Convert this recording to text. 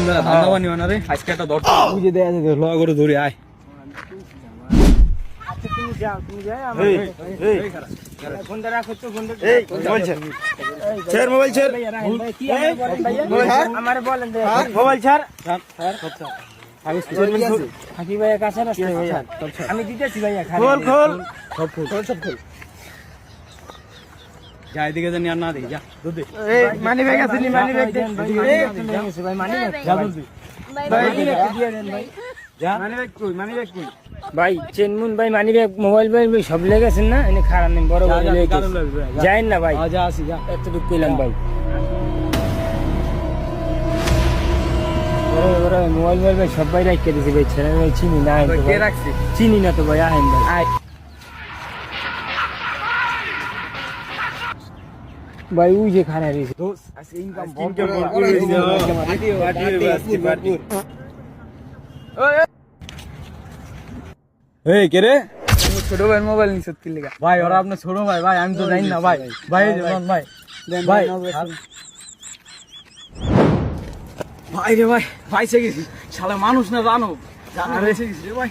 বেলা ধান্দা বানি না রে আজকে একটা দর বুঝে দেয়া যাবে ল করে ধরে আয় আচ্ছা তুমি যাও ফোনটা রাখো তো ফোনটা মোবাইল ছেড় মোবাইল ছেড় কি আমারে বলেন মোবাইল ছাড় হাকি ভাইয়া কাছে আসছে ভাইয়া আমি দিতেছি ভাইয়া খোল খোল সব খোল যা এদিকে জানি আর না দেখি যা দুধ দে মানি ব্যাগ আছে নি মানি ব্যাগ দে ভাই মানি যা দুধ দে ভাই দিয়ে দেন ভাই যা মানি ব্যাগ কই ভাই চেনমুন ভাই মানি ব্যাগ মোবাইল ভাই সব লেগেছেন না এনে খারাপ নেই বড় বড় যাইন না ভাই যা আসি যা এতটুকু কইলাম ভাই বড় মোবাইল ভাই সবাই রাখতে দিছে ভাই ছেলে ভাই চিনি না কে রাখছি চিনি না তো ভাই আহেন ভাই আয় ভাই ওই যে খারাপ রয়েছে আজকে ইনকাম করে দিও পার্টি এই কে রে ছোট ভাই মোবাইল নিছ কি লাগা ভাই ওরা আপনার ছোট ভাই ভাই আমি তো জানি না ভাই ভাই ভাই ভাই ভাই রে ভাই ভাই সে গেছি শালা মানুষ না জানো জানা এসে গেছি রে ভাই